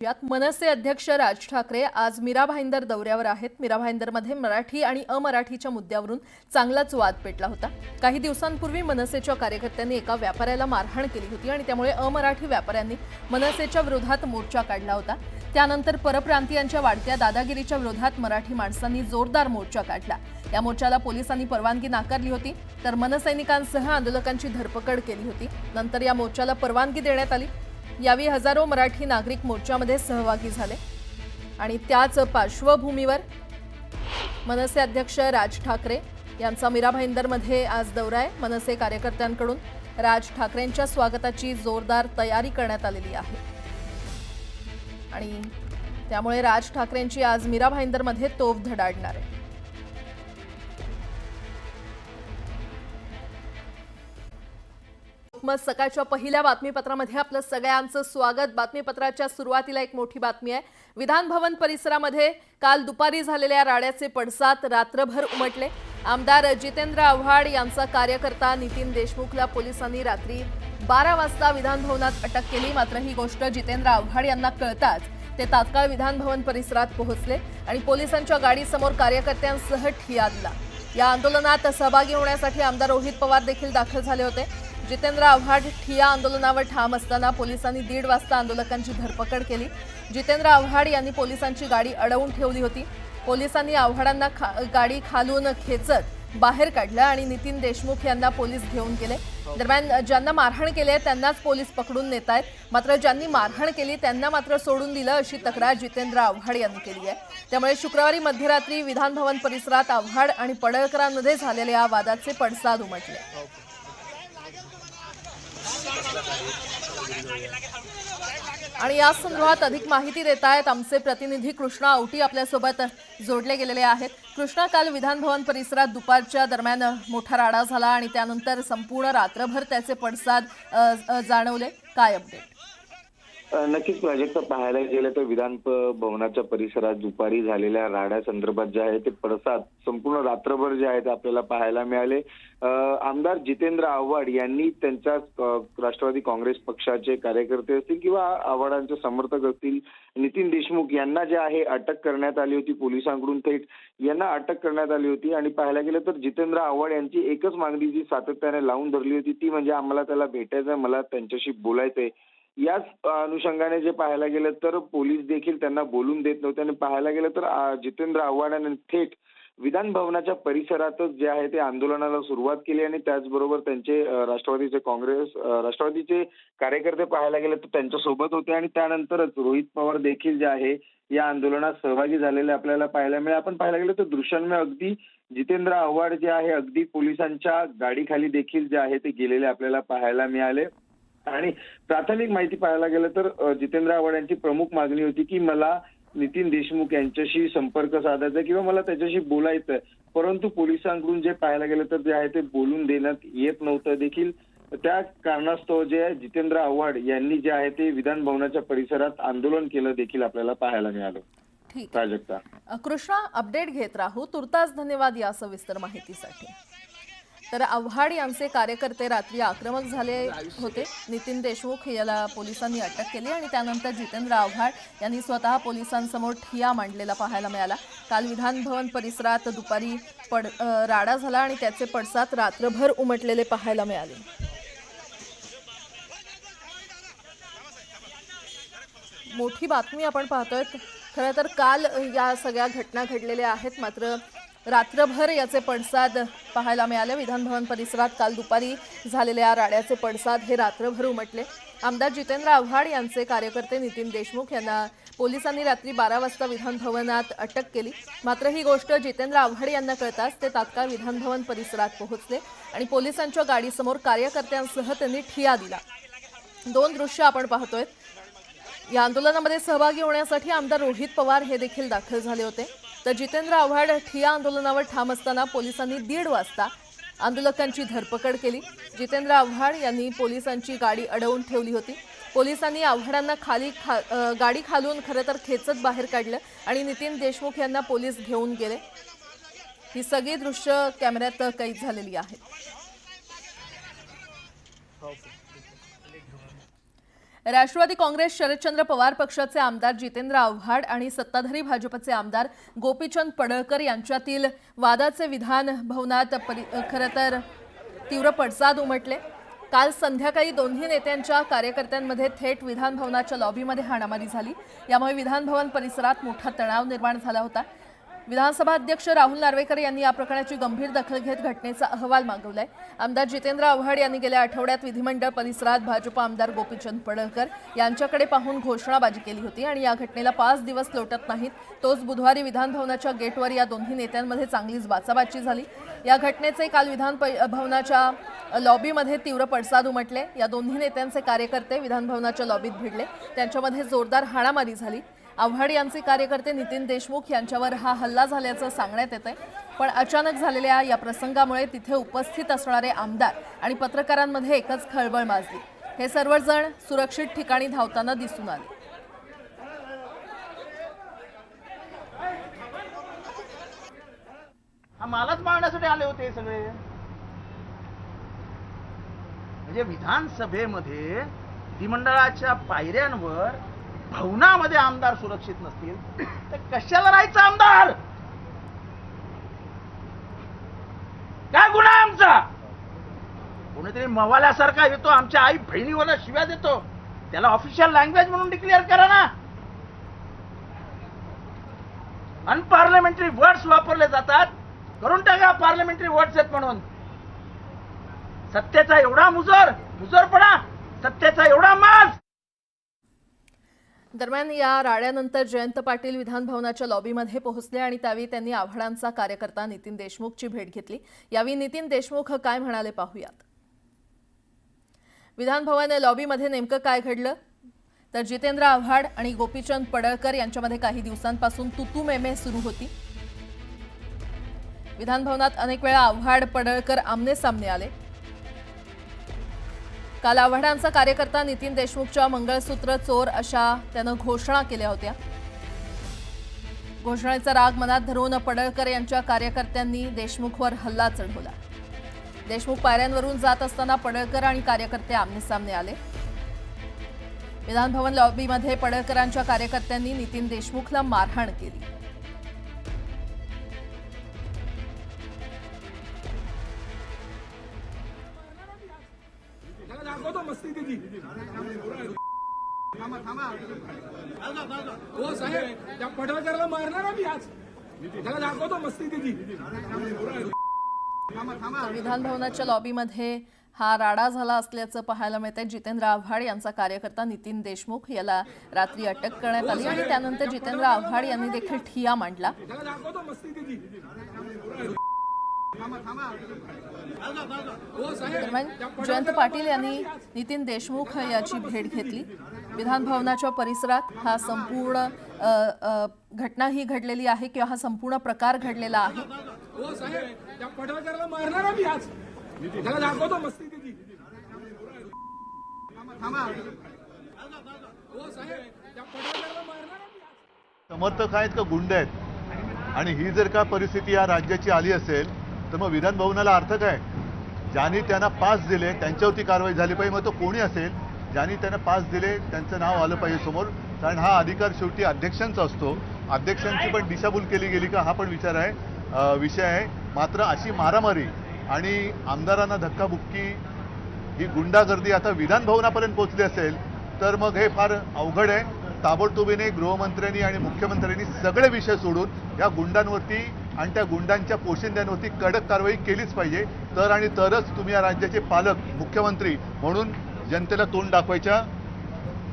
यात मनसे अध्यक्ष राज ठाकरे आज मीरा भाईंदर दौऱ्यावर आहेत। मीरा भाईंदरमध्ये मराठी आणि अमराठीच्या मुद्द्यावरून चांगलाच वाद पेटला होता। काही दिवसांपूर्वी मनसेच्या कार्यकर्त्यांनी एका व्यापाऱ्याला मारहाण केली होती आणि त्यामुळे अमराठी व्यापाऱ्यांनी मनसेच्या विरोधात मोर्चा काढला होता। त्यानंतर परप्रांतीयांच्या वाढत्या दादागिरीच्या विरोधात मराठी माणसांनी जोरदार मोर्चा काढला। या मोर्चाला पोलिसांनी परवानगी नाकारली होती, तर मनसैनिकांसह आंदोलकांची धरपकड केली होती। नंतर या मोर्चाला परवानगी देण्यात आली। यावेळी हजारो मराठी नागरिक मोर्चामध्ये सहभागी झाले आणि त्याच पार्श्वभूमीवर मनसे अध्यक्ष राज ठाकरे यांचा मीरा भाईंदरमध्ये आज दौरा आहे। मनसे कार्यकर्त्यांकडून राज ठाकरेंच्या स्वागताची जोरदार तयारी करण्यात आलेली आहे आणि त्यामुळे राज ठाकरेंची आज मीरा भाईंदरमध्ये तोफ धडाडणार आहे। मग सकाळच्या पहिल्या बातमीपत्रामध्ये आपलं सगळ्यांचं स्वागत। बातमीपत्राच्या सुरुवातीला एक मोठी बातमी आहे। विधान भवन परिसरामध्ये काल दुपारी झालेल्या राड्याचे पडसाद रात्रभर उमटले। आमदार जितेंद्र आव्हाड यांचा कार्यकर्ता नितीन देशमुखला पोलिसांनी रात्री 12 वाजता विधान भवनात अटक केली। मात्र ही गोष्ट जितेंद्र आव्हाड यांना कळताच ते तात्काळ विधान भवन परिसरात पोहोचले आणि पोलिसांच्या गाडीसमोर कार्यकर्त्यांसह ठिय्या दिला। या आंदोलनात सहभागी होण्यासाठी आमदार रोहित पवार देखील दाखल झाले होते। जितेंद्र आव्हाड ठिय्या आंदोलनावर ठाम असताना पोलिसांनी 1:30 वाजता आंदोलकांची धरपकड केली। जितेंद्र आव्हाड यांनी पोलिसांची गाडी अडवून ठेवली होती। पोलिसांनी आव्हाडांना गाडी खालून खेचत बाहेर काढलं आणि नितीन देशमुख यांना पोलीस घेऊन गेले। दरम्यान ज्यांना मारहाण केली आहे त्यांनाच पोलीस पकडून नेत आहेत, मात्र ज्यांनी मारहाण केली त्यांना मात्र सोडून दिलं अशी तक्रार जितेंद्र आव्हाड यांनी केली आहे। त्यामुळे शुक्रवारी मध्यरात्री विधान भवन परिसरात आव्हाड आणि पडळकरांमध्ये झालेल्या वादाचे पडसाद उमटले। आणि या संदर्भात अधिक माहिती देत आहेत आमचे प्रतिनिधी कृष्णा आवटी आपल्यासोबत जोडले गेलेले आहेत। कृष्णा, काल विधान भवन परिसरात दुपारच्या दरम्यान मोठा राडा झाला आणि त्यानंतर संपूर्ण रात्रभर त्याचे पडसाद जाणवले, काय अपडेट? नक्कीच प्राजक्ता, पाहायला गेलं तर विधान भवनाच्या परिसरात दुपारी झालेल्या राड्यासंदर्भात जे आहे ते पडसाद संपूर्ण रात्रभर जे आहेत आपल्याला पाहायला मिळाले। आमदार जितेंद्र आव्हाड यांनी त्यांच्या राष्ट्रवादी काँग्रेस पक्षाचे कार्यकर्ते असतील किंवा आव्हाडांचे समर्थक असतील नितीन देशमुख यांना जे आहे अटक करण्यात आली होती। पोलिसांकडून थेट यांना अटक करण्यात आली होती आणि पाहायला गेलं तर जितेंद्र आव्हाड यांची एकच मागणी जी सातत्याने लावून धरली होती ती म्हणजे आम्हाला त्याला भेटायचंय, मला त्यांच्याशी बोलायचंय। याच अनुषंगाने जे पाहायला गेलं तर पोलीस देखील त्यांना बोलून देत नव्हते आणि पाहायला गेलं तर जितेंद्र आव्हाडांनी थेट विधान भवनाच्या परिसरातच जे आहे ते आंदोलनाला सुरुवात केली आणि त्याचबरोबर त्यांचे राष्ट्रवादीचे कार्यकर्ते पाहायला गेले तर त्यांच्या सोबत होते आणि त्यानंतरच रोहित पवार देखील जे आहे या आंदोलनात सहभागी झालेले आपल्याला पाहायला मिळाले। आपण पाहायला गेलं तर दृश्यांमध्ये अगदी जितेंद्र आव्हाड जे आहे अगदी पोलिसांच्या गाडीखाली देखील जे आहे ते गेलेले आपल्याला पाहायला मिळाले। आणि प्राथमिक माहिती पाहायला गेलं तर जितेंद्र आव्हाड यांची प्रमुख मागणी होती की मला नितीन देशमुख यांच्याशी संपर्क साधायचा किंवा मला त्याच्याशी बोलायचं, परंतु पोलिसांकडून जे पाहायला गेलं तर जे आहे ते बोलून देण्यात येत नव्हतं। देखील त्या कारणास्तव जे जितेंद्र आव्हाड यांनी जे आहे ते विधान भवनाच्या परिसरात आंदोलन केलं देखील आपल्याला पाहायला मिळालं। ठीक, प्राजक्ता। कृष्णा, अपडेट घेत राहू। तुर्तास धन्यवाद या सविस्तर माहितीसाठी। तर आव्हाड यांचे कार्यकर्ते रात्री आक्रमक झाले होते। नितीन देशमुख याला पोलिसांनी अटक केली आणि त्यानंतर जितेंद्र आव्हाड यांनी स्वतः पोलिसांसमोर ठिय्या मांडलेला पाहायला मिळाला। काल विधान भवन परिसरात दुपारी राडा झाला आणि त्याचे पडसाद रात्रभर उमटलेले पाहायला मिळाले। मोठी बातमी आपण पाहतोय। खरं तर काल या सगळ्या घटना घडलेल्या आहेत, मात्र रात्रभर याचे पडसाद पाहायला मिळाले। विधान भवन परिसरात काल दुपारी झालेल्या राड्याचे पडसाद हे रात्रभर उमटले। आमदार जितेंद्र आव्हाड यांचे कार्यकर्ते नितीन देशमुख यांना पोलिसांनी रात्री 12 वाजता विधान भवनात अटक केली। मात्र ही गोष्ट जितेंद्र आव्हाड यांना कळताच ते तात्काळ विधान भवन परिसरात पोहोचले आणि पोलिसांच्या गाडीसमोर कार्यकर्त्यांसह त्यांनी ठिय्या दिला। दोन दृश्य आपण पाहतोय। या आंदोलनामध्ये सहभागी होण्यासाठी आमदार रोहित पवार हे देखील दाखल झाले होते, तर जितेंद्र आव्हाड ठिय्या आंदोलनावर ठाम असताना पोलिसांनी 1:30 वाजता आंदोलकांची धरपकड केली। जितेंद्र आव्हाड यांनी पोलिसांची गाडी अडवून ठेवली होती। पोलिसांनी आव्हाडांना गाडी खालून खरं तर खेचत बाहेर काढलं आणि नितीन देशमुख यांना पोलीस घेऊन गेले। ही सगळी दृश्य कॅमेऱ्यात कैद झालेली आहेत। राष्ट्रवादी काँग्रेस शरदचंद्र पवार पक्षाचे आमदार जितेंद्र आव्हाड आणि सत्ताधारी भाजपचे आमदार गोपीचंद पडळकर यांच्यातील वादाचे विधान भवनात खरं तर तीव्र पडसाद उमटले। काल संध्याकाळी दोन्ही नेत्यांच्या कार्यकर्त्यांमध्ये थेट विधान भवनाच्या लॉबीमध्ये हाणामारी झाली। यामुळे विधान भवन परिसरात मोठा तणाव निर्माण झाला होता। विधानसभा अध्यक्ष राहुल नार्वेकर यांनी या प्रकरणाची गंभीर दखल घेत घटनेचा अहवाल मागवलाय। आमदार जितेंद्र आव्हाड यांनी गेल्या आठवड्यात विधिमंडळ परिसरात भाजप आमदार गोपीचंद पडळकर यांच्याकडे पाहून घोषणाबाजी केली होती आणि या घटनेला 5 दिवस लोटत नाहीत तोच बुधवारी विधान भवनाच्या गेटवर या दोन्ही नेत्यांमध्ये चांगलीच बाचाबाची झाली। या घटनेचे काल विधान भवनाच्या लॉबीमध्ये तीव्र पडसाद उमटले। या दोन्ही नेत्यांचे कार्यकर्ते विधान भवनाच्या लॉबीत भिडले, त्यांच्यामध्ये जोरदार हाणामारी झाली। आव्हाड यांचे कार्यकर्ते नितीन देशमुख यांच्यावर हा हल्ला झाल्याचं सांगण्यात येतंय, पण अचानक झालेल्या या प्रसंगामुळे तिथे उपस्थित असणारे आमदार आणि पत्रकारांमध्ये एकच खळबळ माजली। हे सर्वजण सुरक्षित ठिकाणी धावताना दिसून आले। मालाच मारण्यासाठी आले होते हे सगळे। म्हणजे विधानसभेमध्ये विधिमंडळाच्या पायऱ्यांवर भवनामध्ये आमदार सुरक्षित नसतील तर कशाला राहायचं आमदार? काय गुन्हा आहे आमचा? कोणीतरी मवाल्यासारखा येतो आमच्या आई बहिणीवर शिव्या देतो, त्याला ऑफिशियल लँग्वेज म्हणून डिक्लेअर करा ना। अनपार्लमेंटरी वर्ड्स वापरले जातात, करून टाका पार्लमेंटरी वर्ड्स आहेत म्हणून। सत्तेचा एवढा मुजरपणा, सत्तेचा एवढा माज। दरम्यान या राड्यानंतर जयंत पाटील विधान भवनाच्या लॉबीमध्ये पोहोचले आणि त्यावेळी त्यांनी आव्हाडांचा कार्यकर्ता नितीन देशमुखची भेट घेतली। यावेळी नितीन देशमुख काय म्हणाले पाहूयात। विधान भवन लॉबीमध्ये नेमकं काय घडलं तर जितेंद्र आव्हाड आणि गोपीचंद पडळकर यांच्यामध्ये काही दिवसांपासून तुतू मेमे सुरू होती। विधान भवनात अनेक वेळा आव्हाड पडळकर आमने सामने आले। काल आव्हाडांचा कार्यकर्ता नितीन देशमुखच्या मंगळसूत्र चोर अशा त्यानं घोषणा केल्या होत्या। घोषणेचा राग मनात धरून पडळकर यांच्या कार्यकर्त्यांनी देशमुखवर हल्ला चढवला। देशमुख पायऱ्यांवरून जात असताना पडळकर आणि कार्यकर्ते आमनेसामने आले। विधान भवन लॉबीमध्ये पडळकरांच्या कार्यकर्त्यांनी नितीन देशमुखला मारहाण केली। मस्ती केली हो साहेब, त्या पडळकरला मारणार आम्ही आज, त्याला दाखवतो मस्ती केली। विधान भवनाच्या लॉबीमध्ये हा राडा झाला असल्याचं पाहायला मिळतंय। जितेंद्र आव्हाड यांचा कार्यकर्ता नितीन देशमुख याला रात्री अटक करण्यात आली आणि त्यानंतर जितेंद्र आव्हाड यांनी देखील ठिय्या मांडला। त्याला दाखवतो मस्ती केली। दरम्यान जयंत पाटील यांनी नितीन देशमुख याची भेट घेतली। विधान भवनाच्या परिसरात हा संपूर्ण घटना ही घडलेली आहे किंवा हा संपूर्ण प्रकार घडलेला आहे। हो साहेब, त्या पडळकरला मारणार आम्ही आज, त्याला दाखवतो मस्ती केली। हो साहेब, त्या पडळकरला मारणार आम्ही आज। समर्थक आहेत का गुंड आहेत? आणि ही जर का परिस्थिती या राज्याची आली असेल तर मग विधान भवनाला अर्थ काय? ज्यांनी त्यांना पास दिले त्यांच्यावरती कारवाई झाली पाहिजे, मग तो कोणी असेल ज्यांनी त्यांना पास दिले त्यांचं नाव आलं पाहिजे समोर, कारण हा अधिकार शेवटी अध्यक्षांचा असतो। अध्यक्षांची पण दिशाभूल केली गेली का हा पण विषय आहे। मात्र अशी मारामारी आणि आमदारांना धक्काबुक्की, ही गुंडागर्दी आता विधान भवनापर्यंत पोहोचली असेल तर मग हे फार अवघड आहे। ताबडतोबीने गृहमंत्र्यांनी आणि मुख्यमंत्र्यांनी सगळे विषय सोडून या गुंडांवरती आणि त्या गुंडांच्या पोशिंद्यांवरती कडक कारवाई केलीच पाहिजे, तरच तुम्ही या राज्याचे पालक मुख्यमंत्री म्हणून जनतेला तोंड दाखवायच्या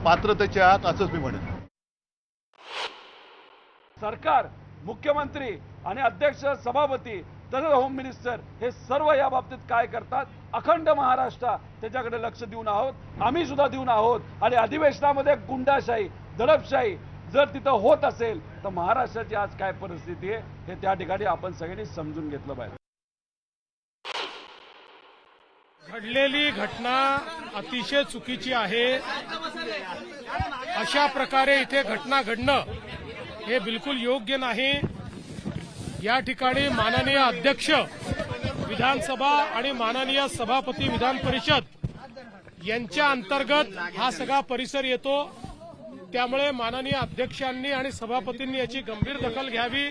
पात्रतेचे आहात असंच मी म्हणेन। सरकार, मुख्यमंत्री आणि अध्यक्ष, सभापती तसंच होम मिनिस्टर हे सर्व या बाबतीत काय करतात, अखंड महाराष्ट्र त्याच्याकडे लक्ष देऊन आहोत, आम्ही सुद्धा देऊन आहोत। आणि अधिवेशनामध्ये गुंडाशाही, दडपशाही जर तिथं होत असेल तर महाराष्ट्राची आज काय परिस्थिती आहे हे त्या ठिकाणी आपण सगळ्यांनी समजून घेतलं पाहिजे। घडलेली घटना अतिशय चुकीची आहे। अशा प्रकारे इथे घटना घडणं हे बिलकुल योग्य नाही। या ठिकाणी माननीय अध्यक्ष विधानसभा आणि माननीय सभापती विधान परिषद यांच्या अंतर्गत हा सगळा परिसर येतो. त्यामुळे माननीय अध्यक्षांनी आणि सभापतींनी याची गंभीर दखल घ्यावी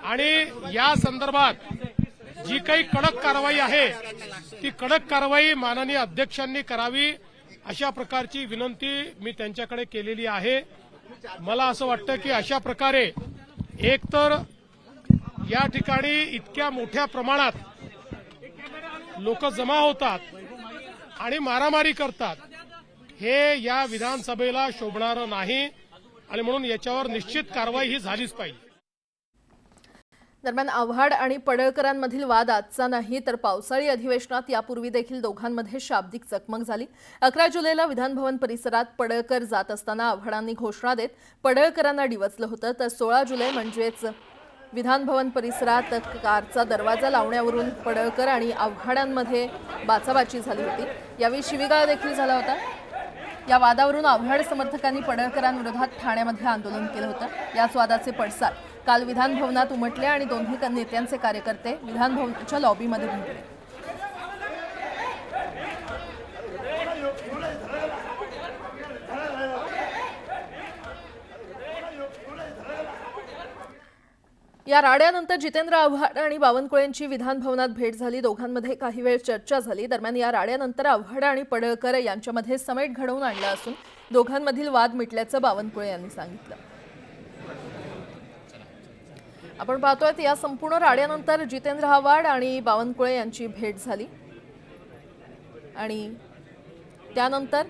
आणि या संदर्भात जी काही कडक कारवाई आहे ती कडक कारवाई माननीय अध्यक्षांनी करावी अशा प्रकारची विनंती मी त्यांच्याकडे केलेली आहे. मला असं वाटतं की अशा प्रकारे एकतर या ठिकाणी इतक्या मोठ्या प्रमाणात लोक जमा होतात आणि मारामारी करतात, हे या विधानसभेला शोभणारं नाही आणि म्हणून याच्यावर निश्चित कारवाई ही झालीच पाहिजे. दरम्यान आव्हाड आणि पडळकरांमधील वाद आजचा नाही तर पावसाळी अधिवेशनात यापूर्वी देखील दोघांमध्ये शाब्दिक चकमक झाली. 11 जुलैला विधानभवन परिसरात पडळकर जात असताना आव्हाडांनी घोषणा देत पडळकरांना डिवचलं होतं, तर 16 जुलै म्हणजेच विधानभवन परिसरात कारचा दरवाजा लावण्यावरून पडळकर आणि आव्हाडांमध्ये बाचाबाची झाली होती. यावेळी शिवीगाळ देखील झाला होता. या वादावरून आव्हाड समर्थकांनी पडळकरांविरोधात ठाण्यामध्ये आंदोलन केलं होतं. याच वादाचे पडसाद काल विधानभवनात उमटले आणि दोन्ही नेत्यांचे कार्यकर्ते विधानभवनाच्या लॉबीमध्ये भेटले. या राड्यानंतर जितेंद्र आव्हाड आणि बावनकुळेंची विधानभवनात भेट झाली. दोघांमध्ये काही वेळ चर्चा झाली. दरम्यान या राड्यानंतर आव्हाड आणि पडळकर यांच्यामध्ये समेट घडवून आणलं असून दोघांमधील वाद मिटल्याचं बावनकुळे यांनी सांगितलं. आपण पाहतोय या संपूर्ण राड्यानंतर जितेंद्र आव्हाड आणि बावनकुळे यांची भेट झाली आणि त्यानंतर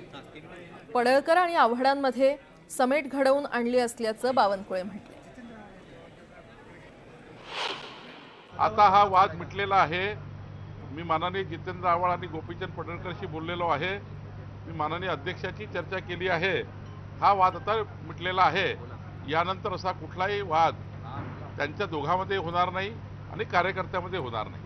पडळकर आणि आव्हाडांमध्ये समेट घडवून आणली असल्याचं बावनकुळे म्हटले. आता हा वाद मिटलेला आहे. मी माननीय जितेंद्र आव्हाड आणि गोपीचंद पडळकरशी बोललेलो आहे. मी माननीय अध्यक्षाची चर्चा केली आहे. हा वाद आता मिटलेला आहे. यानंतर असा कुठलाही वाद त्यांच्या दोघांमध्ये होणार नाही आणि कार्यकर्त्यामध्ये होणार नाही.